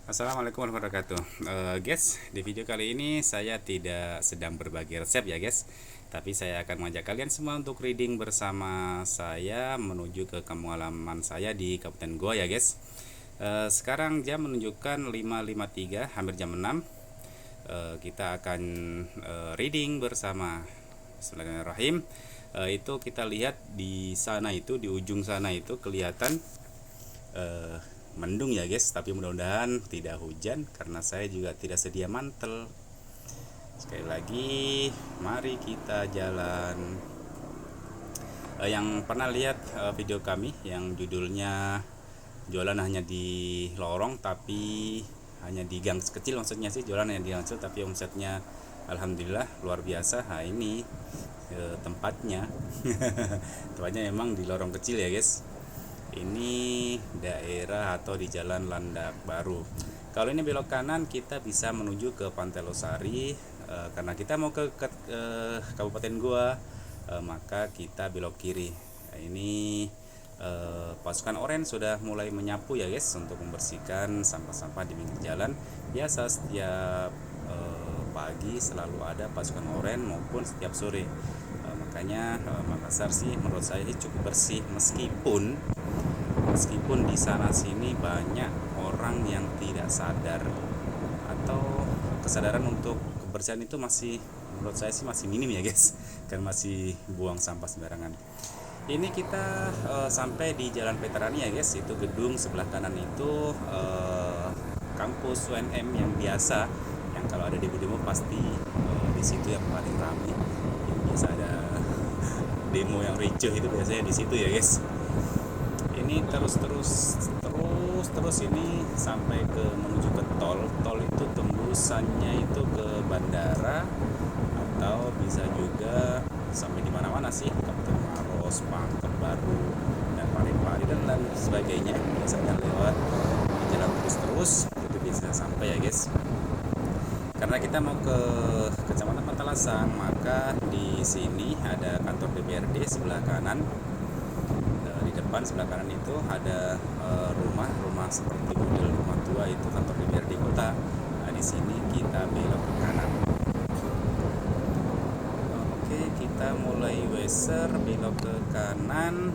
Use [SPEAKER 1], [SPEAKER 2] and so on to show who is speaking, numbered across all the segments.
[SPEAKER 1] Assalamualaikum warahmatullahi wabarakatuh. Guys, di video kali ini saya tidak sedang berbagi resep ya guys, tapi saya akan mengajak kalian semua untuk reading bersama saya menuju ke kampung halaman saya di Kabupaten Goa ya guys. Sekarang jam menunjukkan 5.53, hampir jam 6. Kita akan reading bersama. Bismillahirrahmanirrahim. Itu kita lihat di sana, itu di ujung sana itu kelihatan mendung ya guys, tapi mudah-mudahan tidak hujan karena saya juga tidak sedia mantel. Sekali lagi, mari kita jalan. Yang pernah lihat video kami yang judulnya jualan hanya di lorong tapi hanya di gang kecil, maksudnya sih jualan hanya di gang kecil tapi omsetnya alhamdulillah luar biasa. Nah ini tempatnya tempatnya memang di lorong kecil ya guys. Ini daerah atau di jalan Landak Baru. Kalau ini belok kanan kita bisa menuju ke Pantai Losari. Karena kita mau ke Kabupaten Goa, maka kita belok kiri. Nah, ini pasukan oranye sudah mulai menyapu ya guys, untuk membersihkan sampah-sampah di pinggir jalan. Biasa setiap pagi selalu ada pasukan oranye maupun setiap sore. Makanya Makassar sih menurut saya cukup bersih, meskipun di sana sini banyak orang yang tidak sadar, atau kesadaran untuk kebersihan itu masih, menurut saya sih masih minim ya guys, kan masih buang sampah sembarangan. Ini kita sampai di Jalan Veterani ya guys. Itu gedung sebelah kanan itu kampus UNM yang biasa, yang kalau ada demo-demo pasti di situ yang paling ramai, yang biasa ada demo yang ricuh itu biasanya di situ ya guys. Ini terus ini sampai ke menuju ke tol itu tembusannya itu ke bandara, atau bisa juga sampai di mana-mana sih, Kabupaten Maros, Pangkep Baru, dan Parepare dan lain sebagainya. Biasanya lewat di jalan terus itu bisa sampai ya guys. Karena kita mau ke Kecamatan Petalasang, maka di sini ada kantor DPRD sebelah kanan. Di depan sebelah kanan itu ada rumah seperti model rumah tua, itu kantor DPRD kota. Nah, di sini kita belok ke kanan. Oke, kita mulai Weser, belok ke kanan.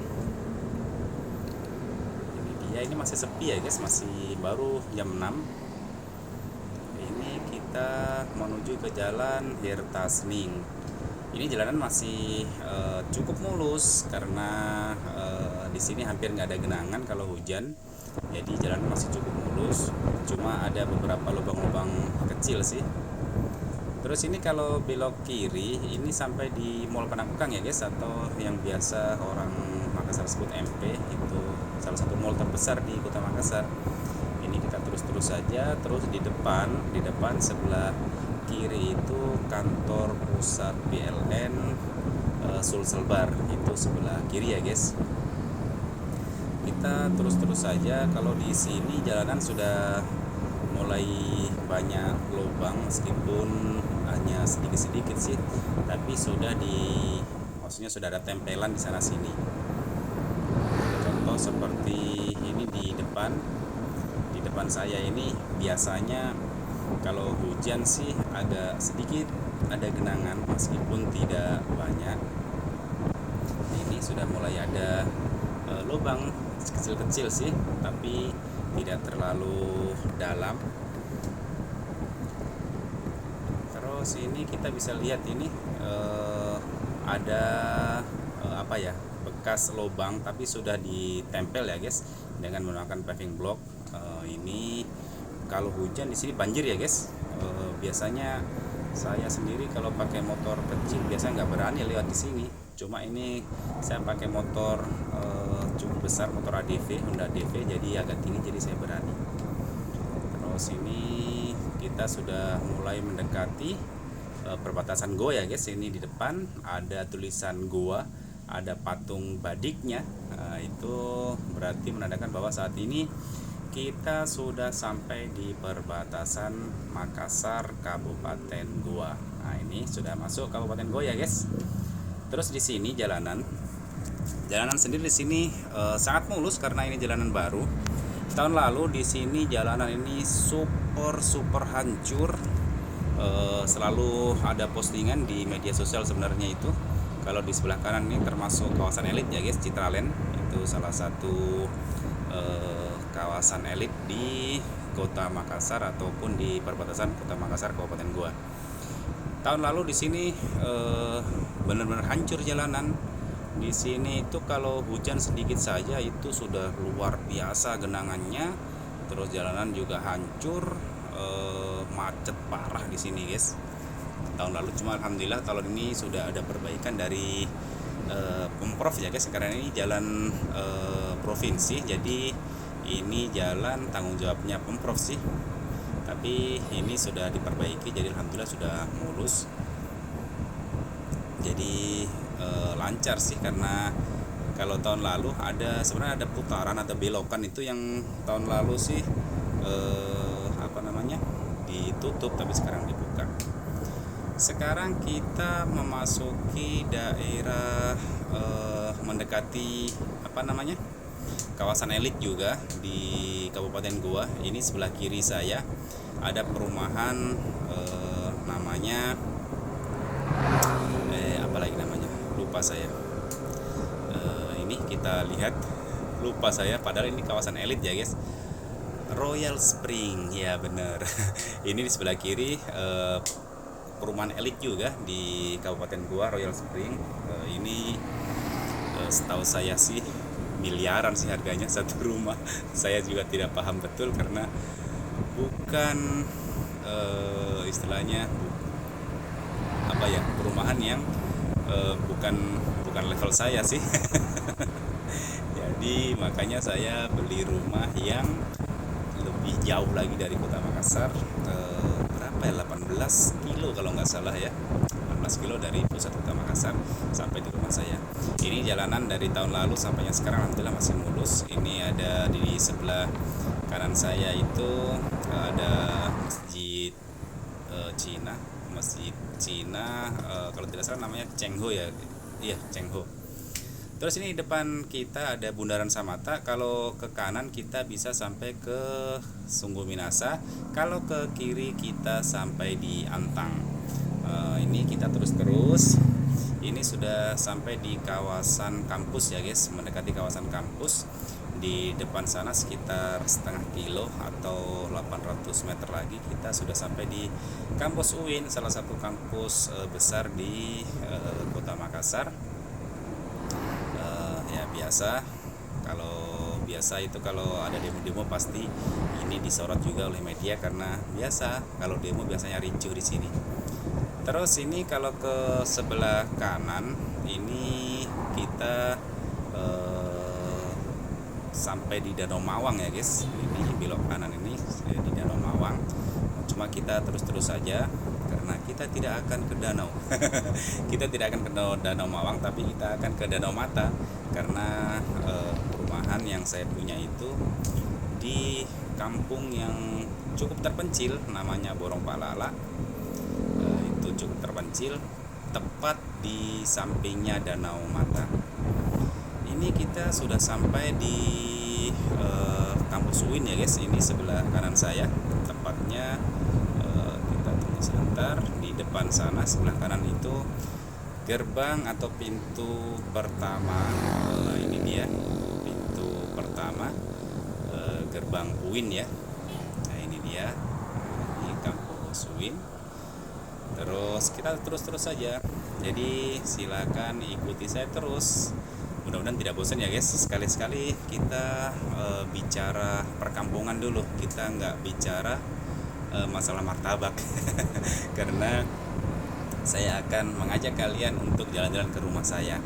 [SPEAKER 1] Ini dia, ini masih sepi ya guys, masih baru jam 6. Ini kita menuju ke jalan Hertasning. Ini jalanan masih cukup mulus karena di sini hampir nggak ada genangan kalau hujan, jadi jalan masih cukup mulus. Cuma ada beberapa lubang-lubang kecil sih. Terus ini kalau belok kiri ini sampai di Mall Panakukang ya guys, atau yang biasa orang Makassar sebut MP. Itu salah satu mall terbesar di kota Makassar. Ini kita terus saja, terus di depan sebelah kiri itu kantor pusat PLN Sulselbar, itu sebelah kiri ya guys. Kita terus saja. Kalau di sini jalanan sudah mulai banyak lubang, meskipun hanya sedikit sih, tapi maksudnya sudah ada tempelan di sana sini. Contoh seperti ini di depan saya ini, biasanya kalau hujan sih agak sedikit ada genangan meskipun tidak banyak. Ini sudah mulai ada lubang kecil-kecil sih, tapi tidak terlalu dalam. Terus ini kita bisa lihat ini ada apa ya, bekas lubang tapi sudah ditempel ya guys dengan menggunakan paving block. Ini kalau hujan di sini banjir ya guys. Biasanya saya sendiri kalau pakai motor kecil biasanya nggak berani lewat di sini. Cuma ini saya pakai motor cukup besar, motor ADV, Honda ADV, jadi agak tinggi, jadi saya berani. Terus ini kita sudah mulai mendekati perbatasan Goa ya guys. Ini di depan ada tulisan Goa, ada patung badiknya. Itu berarti menandakan bahwa saat ini kita sudah sampai di perbatasan Makassar Kabupaten Goa. Nah, ini sudah masuk Kabupaten Goa ya guys. Terus di sini jalanan sendiri di sini sangat mulus karena ini jalanan baru. Tahun lalu di sini jalanan ini super hancur. Selalu ada postingan di media sosial sebenarnya itu. Kalau di sebelah kanan ini termasuk kawasan elit ya guys, Citraland. Itu salah satu kawasan elit di Kota Makassar ataupun di perbatasan Kota Makassar Kabupaten Goa. Tahun lalu di sini benar-benar hancur jalanan. Di sini itu kalau hujan sedikit saja itu sudah luar biasa genangannya. Terus jalanan juga hancur, macet parah di sini guys. Tahun lalu cuma alhamdulillah tahun ini sudah ada perbaikan dari Pemprov ya guys. Karena ini jalan provinsi, jadi ini jalan tanggung jawabnya Pemprov sih. Tapi ini sudah diperbaiki, jadi alhamdulillah sudah mulus. Jadi lancar sih, karena kalau tahun lalu sebenarnya ada putaran atau belokan itu yang tahun lalu sih ditutup, tapi sekarang dibuka. Sekarang kita memasuki daerah mendekati kawasan elit juga di Kabupaten Goa. Ini sebelah kiri saya ada perumahan namanya lupa saya. Ini kita lihat, lupa saya, padahal ini kawasan elit ya guys. Royal Spring, ya bener. Ini di sebelah kiri perumahan elit juga di Kabupaten Goa, Royal Spring. Ini setahu saya sih miliaran sih harganya satu rumah. Saya juga tidak paham betul karena bukan istilahnya perumahan yang bukan level saya sih. Jadi makanya saya beli rumah yang lebih jauh lagi dari Kota Makassar, 18 kilo kalau nggak salah ya, 18 kilo dari pusat Kota Makassar sampai di rumah saya. Ini jalanan dari tahun lalu sampai yang sekarang alhamdulillah masih mulus. Ini ada di sebelah kanan saya itu ada masjid Cina, kalau tidak salah namanya Chengho ya. Iya, Chengho. Terus ini di depan kita ada Bundaran Samata. Kalau ke kanan kita bisa sampai ke Sungguh Minasa. Kalau ke kiri kita sampai di Antang. Ini kita terus. Ini sudah sampai di kawasan kampus ya guys, mendekati kawasan kampus. Di depan sana sekitar setengah kilo atau 800 meter lagi kita sudah sampai di kampus UIN, salah satu kampus besar di Kota Makassar. Ya biasa, kalau ada demo-demo pasti ini disorot juga oleh media, karena biasa kalau demo biasanya ricuh di sini. Terus ini kalau ke sebelah kanan ini kita sampai di Danau Mawang ya guys. Ini belok kanan ini di Danau Mawang. Cuma kita terus saja karena kita tidak akan ke danau. Kita tidak akan ke Danau Mawang, tapi kita akan ke Danau Mata, karena perumahan yang saya punya itu di kampung yang cukup terpencil, namanya Borong Palala. Itu cukup terpencil, tepat di sampingnya Danau Mata. Ini kita sudah sampai di kampus UIN ya guys. Ini sebelah kanan saya, tepatnya kita tunggu sebentar. Di depan sana sebelah kanan itu gerbang atau pintu pertama. Ini dia pintu pertama, gerbang UIN ya. Nah ini dia, ini kampus UIN. Terus kita terus saja. Jadi silakan ikuti saya terus. Mudah-mudahan tidak bosan ya guys. Sekali-sekali kita bicara perkampungan dulu. Kita nggak bicara masalah martabak. Karena saya akan mengajak kalian untuk jalan-jalan ke rumah saya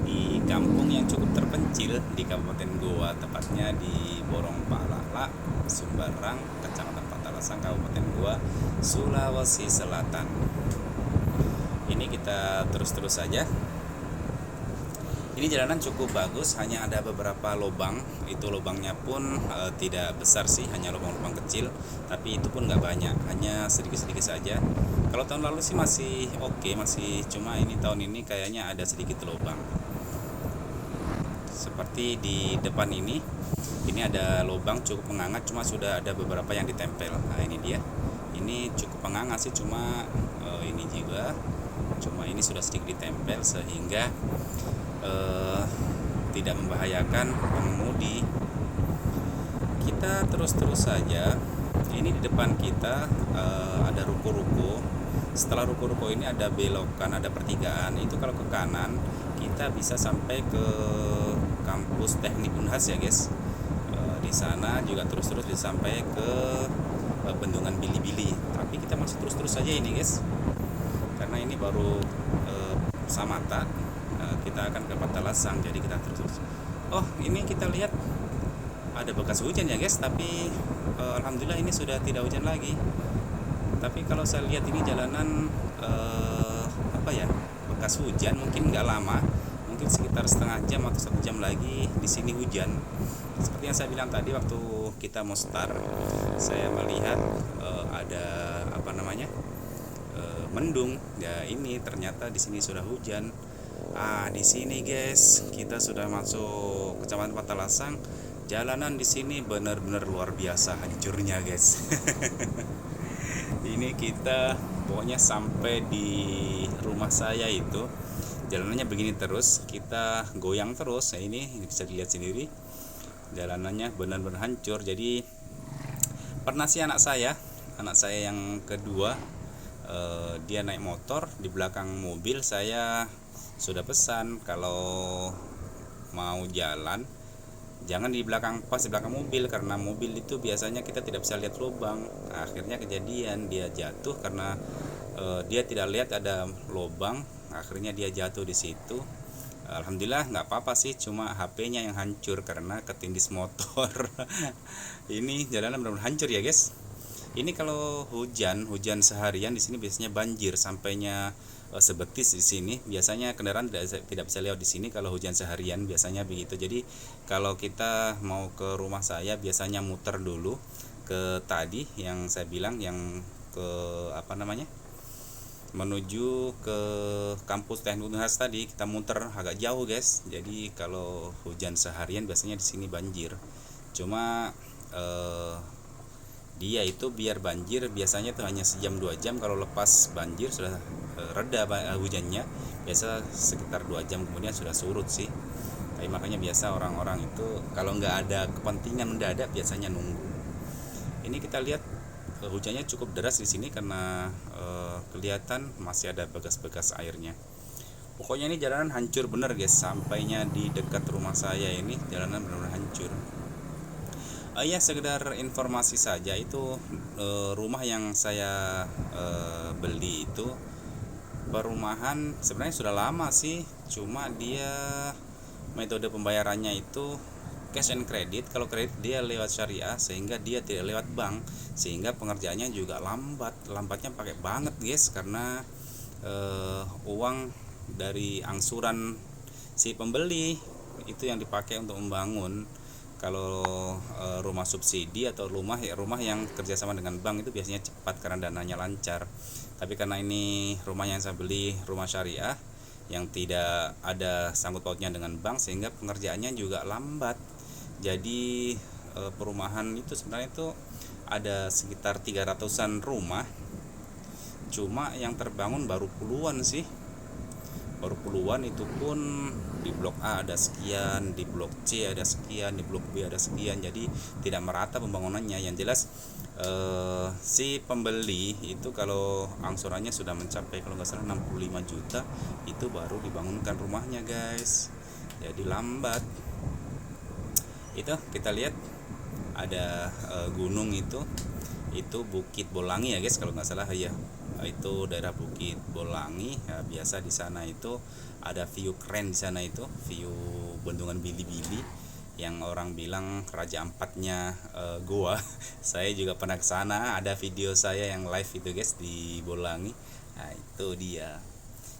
[SPEAKER 1] di kampung yang cukup terpencil di Kabupaten Goa, tepatnya di Borong Palala, Sumbarang, Kecamatan Patalasang, Kabupaten Goa, Sulawesi Selatan. Ini kita terus saja. Ini jalanan cukup bagus, hanya ada beberapa lubang. Itu lubangnya pun tidak besar sih, hanya lubang-lubang kecil, tapi itu pun nggak banyak, hanya sedikit saja. Kalau tahun lalu sih masih oke, masih, cuma ini tahun ini kayaknya ada sedikit lubang. Seperti di depan ini Ini ada lubang cukup menganga, cuma sudah ada beberapa yang ditempel. Nah ini dia, ini cukup menganga sih, cuma ini juga, cuma ini sudah sedikit ditempel sehingga tidak membahayakan pengemudi. Kita terus saja. Ini di depan kita ada ruko-ruko. Setelah ruko-ruko ini ada belokan, ada pertigaan. Itu kalau ke kanan kita bisa sampai ke kampus teknik Unhas ya guys. Di sana juga terus bisa sampai ke bendungan Bili-Bili. Tapi kita masih terus saja ini guys, karena ini baru Samata. Kita akan ke Patalasang, jadi kita terus. Oh, ini kita lihat ada bekas hujan ya guys, tapi alhamdulillah ini sudah tidak hujan lagi. Tapi kalau saya lihat ini jalanan apa ya, bekas hujan, mungkin nggak lama, mungkin sekitar setengah jam atau 1 jam lagi di sini hujan. Seperti yang saya bilang tadi waktu kita mau start, saya melihat ada apa namanya, mendung. Ya ini ternyata di sini sudah hujan. Di sini guys, kita sudah masuk Kecamatan Patalasang. Jalanan di sini benar-benar luar biasa hancurnya guys. Ini kita pokoknya sampai di rumah saya itu jalanannya begini terus, kita goyang terus. Nah ini bisa dilihat sendiri, jalanannya benar-benar hancur. Jadi pernah sih anak saya yang kedua, dia naik motor di belakang mobil. Saya sudah pesan kalau mau jalan jangan di belakang, pas di belakang mobil, karena mobil itu biasanya kita tidak bisa lihat lubang. Akhirnya kejadian dia jatuh karena dia tidak lihat ada lubang, akhirnya dia jatuh di situ. Alhamdulillah nggak apa-apa sih, cuma HP-nya yang hancur karena ketindis motor. Ini jalanan benar-benar hancur ya guys. Ini kalau hujan seharian di sini biasanya banjir sampainya sebetis di sini. Biasanya kendaraan tidak bisa lewat di sini kalau hujan seharian, biasanya begitu. Jadi kalau kita mau ke rumah saya biasanya muter dulu ke tadi yang saya bilang, yang ke apa namanya, menuju ke kampus teknik Unhas tadi, kita muter agak jauh guys. Jadi kalau hujan seharian biasanya di sini banjir. Cuma dia itu biar banjir biasanya tuh hanya sejam 2 jam, kalau lepas banjir sudah reda hujannya, biasa sekitar 2 jam kemudian sudah surut sih. Tapi makanya biasa orang-orang itu kalau nggak ada kepentingan mendadak biasanya nunggu. Ini kita lihat hujannya cukup deras di sini karena kelihatan masih ada bekas-bekas airnya. Pokoknya ini jalanan hancur bener guys, sampainya di dekat rumah saya ini jalanan benar-benar hancur. Ya sekedar informasi saja, itu rumah yang saya beli itu perumahan sebenarnya sudah lama sih, cuma dia metode pembayarannya itu cash and credit. Kalau kredit dia lewat syariah, sehingga dia tidak lewat bank, sehingga pengerjaannya juga lambatnya pakai banget guys, karena uang dari angsuran si pembeli itu yang dipakai untuk membangun. Kalau rumah subsidi atau rumah yang kerjasama dengan bank itu biasanya cepat karena dananya lancar. Tapi karena ini rumah yang saya beli rumah syariah yang tidak ada sangkut pautnya dengan bank, sehingga pengerjaannya juga lambat. Jadi perumahan itu sebenarnya itu ada sekitar 300-an rumah, cuma yang terbangun baru puluhan sih. Baru puluhan, itu pun di blok A ada sekian, di blok C ada sekian, di blok B ada sekian. Jadi tidak merata pembangunannya. Yang jelas si pembeli itu kalau angsurannya sudah mencapai kalau nggak salah 65 juta itu baru dibangunkan rumahnya guys. Jadi lambat. Itu kita lihat ada gunung itu Bukit Bolangi ya guys kalau nggak salah ya. Itu daerah Bukit Bolangi ya, biasa di sana itu ada view keren. Di sana itu view bendungan Bili-Bili yang orang bilang Raja Ampatnya goa. Saya juga pernah ke sana, ada video saya yang live itu guys di Bolangi. Nah itu dia,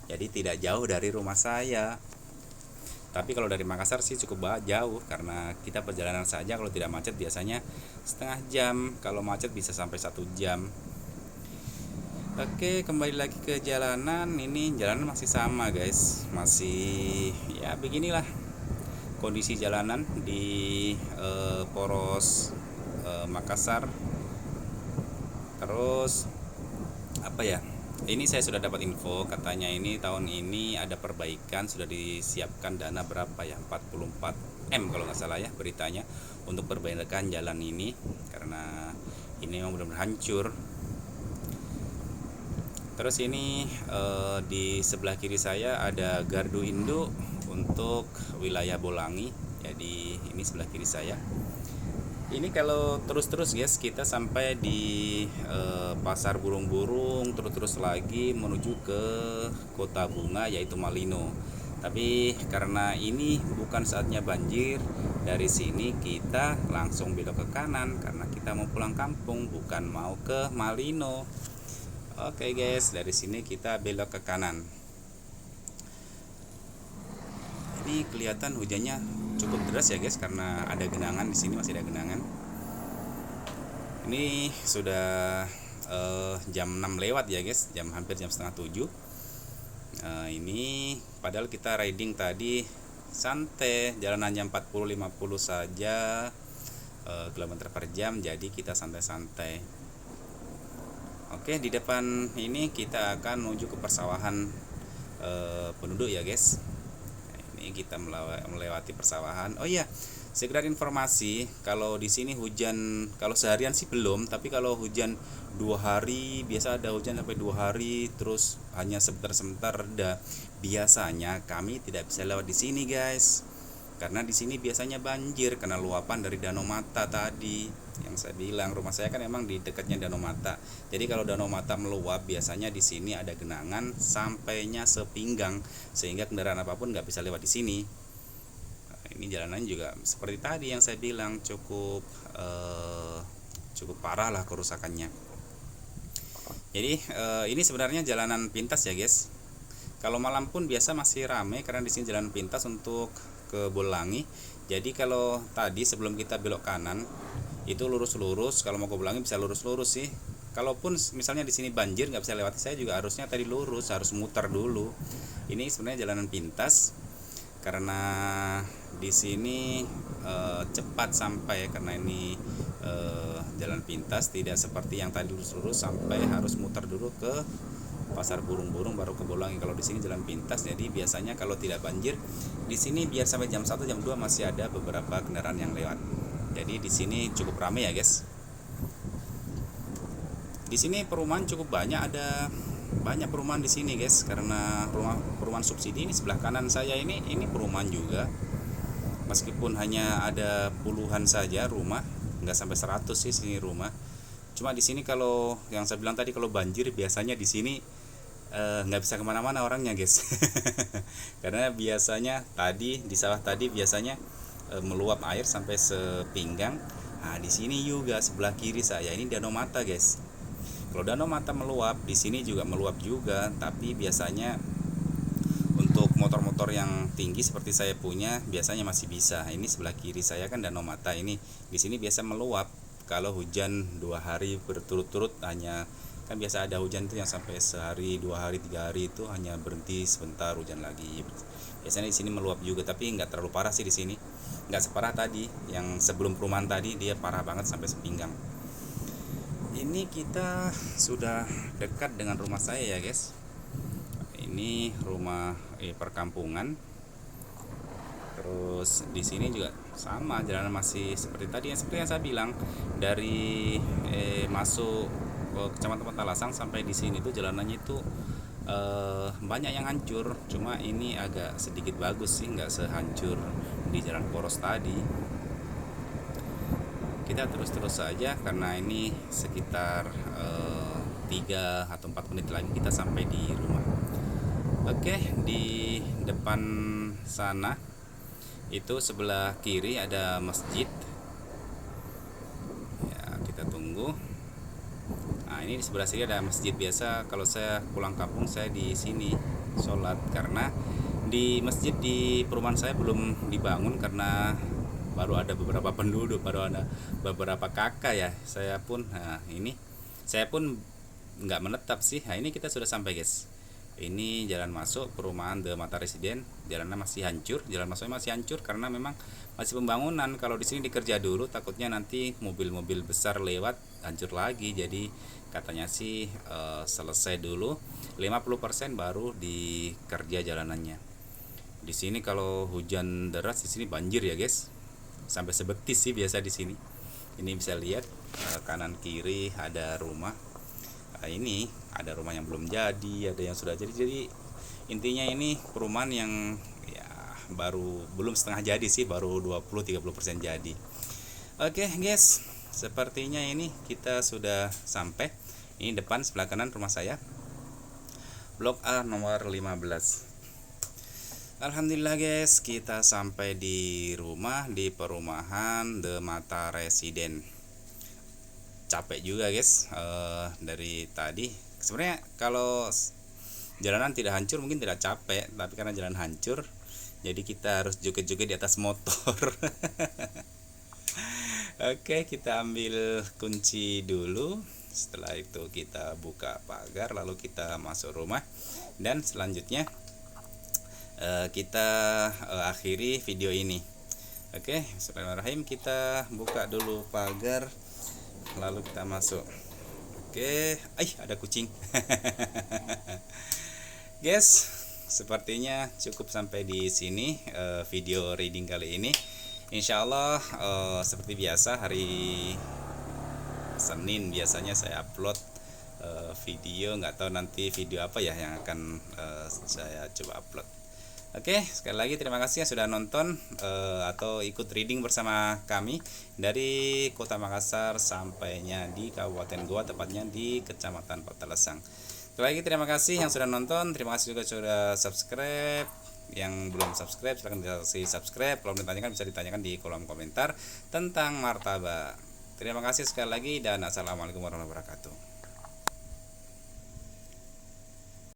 [SPEAKER 1] jadi tidak jauh dari rumah saya. Tapi kalau dari Makassar sih cukup jauh, karena kita perjalanan saja kalau tidak macet biasanya setengah jam, kalau macet bisa sampai 1 jam. Oke, kembali lagi ke jalanan. Ini jalanan masih sama guys, masih ya beginilah. kondisi jalanan di Poros Makassar. Terus apa ya, ini saya sudah dapat info katanya ini tahun ini ada perbaikan, sudah disiapkan dana berapa ya, 44 M kalau nggak salah ya beritanya, untuk perbaikan jalan ini karena ini memang benar-benar hancur. Terus ini di sebelah kiri saya ada gardu induk untuk wilayah Bolangi, jadi ini sebelah kiri saya. Ini kalau terus-terus guys, kita sampai di pasar burung-burung, terus-terus lagi menuju ke kota bunga yaitu Malino. Tapi karena ini bukan saatnya banjir, dari sini kita langsung belok ke kanan karena kita mau pulang kampung, bukan mau ke Malino. Oke guys, dari sini kita belok ke kanan. Ini kelihatan hujannya cukup deras ya guys, karena ada genangan di sini, masih ada genangan. Ini sudah jam 6 lewat ya guys, hampir jam setengah 7. Ini padahal kita riding tadi santai, jalan hanya 40-50 saja kilometer per jam, jadi kita santai-santai. Oke, di depan ini kita akan menuju ke persawahan penduduk ya guys. Ini kita melewati persawahan. Oh iya, sekedar informasi, kalau di sini hujan, kalau seharian sih belum, tapi kalau hujan 2 hari, biasa ada hujan sampai 2 hari, terus hanya sebentar-sebentar reda. Biasanya kami tidak bisa lewat di sini guys, karena di sini biasanya banjir karena luapan dari Danau Mata tadi. Yang saya bilang, rumah saya kan emang di dekatnya Danau Mata. Jadi kalau Danau Mata meluap, biasanya di sini ada genangan sampainya sepinggang, sehingga kendaraan apapun nggak bisa lewat di sini. Nah, ini jalanan juga seperti tadi yang saya bilang, cukup parah lah kerusakannya. Jadi ini sebenarnya jalanan pintas ya guys. Kalau malam pun biasa masih ramai karena di sini jalan pintas untuk ke Bolangi. Jadi kalau tadi sebelum kita belok kanan itu lurus-lurus, kalau mau ke Bolangi bisa lurus-lurus sih. Kalaupun misalnya di sini banjir nggak bisa lewati, saya juga harusnya tadi lurus, harus muter dulu. Ini sebenarnya jalanan pintas karena di sini cepat sampai, karena ini jalan pintas, tidak seperti yang tadi lurus-lurus sampai harus muter dulu ke pasar burung-burung baru ke Bolangi. Kalau di sini jalan pintas, jadi biasanya kalau tidak banjir di sini biar sampai jam 1 jam 2 masih ada beberapa kendaraan yang lewat. Jadi di sini cukup ramai ya guys. Di sini perumahan cukup banyak, ada banyak perumahan di sini guys, karena perumahan subsidi ini sebelah kanan saya ini perumahan juga. Meskipun hanya ada puluhan saja rumah, nggak sampai 100 sih sini rumah. Cuma di sini kalau yang saya bilang tadi, kalau banjir biasanya di sini nggak bisa kemana-mana orangnya guys. Karena biasanya tadi di sawah tadi biasanya meluap air sampai sepinggang. Nah di sini juga sebelah kiri saya ini Danau Mata guys. Kalau Danau Mata meluap, di sini juga meluap juga, tapi biasanya untuk motor-motor yang tinggi seperti saya punya biasanya masih bisa. Ini sebelah kiri saya kan Danau Mata ini, di sini biasa meluap kalau hujan 2 hari berturut-turut. Hanya kan biasa ada hujan itu yang sampai sehari, 2 hari, 3 hari itu hanya berhenti sebentar hujan lagi. Biasanya di sini meluap juga, tapi nggak terlalu parah sih di sini. Nggak separah tadi, yang sebelum perumahan tadi dia parah banget sampai sepinggang. Ini kita sudah dekat dengan rumah saya ya guys. Ini rumah perkampungan. Terus di sini juga sama, jalanan masih seperti tadi, seperti yang saya bilang, dari masuk ke Kecamatan Talasang sampai di sini tuh jalanannya itu banyak yang hancur. Cuma ini agak sedikit bagus sih, nggak sehancur di jalan poros tadi. Kita terus-terus saja karena ini sekitar 3 atau 4 menit lagi kita sampai di rumah. Oke, di depan sana itu sebelah kiri ada masjid ya, kita tunggu. Nah ini di sebelah sini ada masjid. Biasa kalau saya pulang kampung saya di sini sholat, karena di masjid di perumahan saya belum dibangun karena baru ada beberapa penduduk, baru ada beberapa kakak ya. Saya pun nggak menetap sih. Nah ini kita sudah sampai guys. Ini jalan masuk perumahan The Mata Residen, jalannya masih hancur, jalan masuknya masih hancur karena memang masih pembangunan. Kalau di sini dikerja dulu, takutnya nanti mobil-mobil besar lewat hancur lagi. Jadi katanya sih selesai dulu 50% baru dikerja jalanannya. Di sini kalau hujan deras di sini banjir ya guys, sampai sebetis sih biasa di sini. Ini bisa lihat kanan kiri ada rumah. Ini ada rumah yang belum jadi, ada yang sudah jadi. Jadi intinya ini perumahan yang ya baru belum setengah jadi sih, baru 20-30% jadi. Oke guys, sepertinya ini kita sudah sampai. Ini depan sebelah kanan rumah saya, Blok A nomor 15. Alhamdulillah guys, kita sampai di rumah, di perumahan The Mata Residen. Capek juga guys, dari tadi. Sebenarnya kalau jalanan tidak hancur mungkin tidak capek, tapi karena jalan hancur jadi kita harus joget-joget di atas motor. Oke, kita ambil kunci dulu. Setelah itu kita buka pagar, lalu kita masuk rumah, dan selanjutnya kita akhiri video ini. Oke, bismillahirrahmanirrahim. Kita buka dulu pagar, lalu kita masuk. Oke, ada kucing. Guys, sepertinya cukup sampai di sini video reading kali ini. Insya Allah seperti biasa hari Senin biasanya saya upload video. Nggak tahu nanti video apa ya yang akan saya coba upload. Oke, sekali lagi terima kasih yang sudah nonton atau ikut reading bersama kami dari Kota Makassar sampainya di Kabupaten Goa, tepatnya di Kecamatan Patalesang. Sekali lagi terima kasih yang sudah nonton, terima kasih juga sudah subscribe. Yang belum subscribe silahkan dikasih subscribe. Kalau ditanyakan bisa ditanyakan di kolom komentar tentang martabak. Terima kasih sekali lagi dan assalamualaikum warahmatullahi wabarakatuh.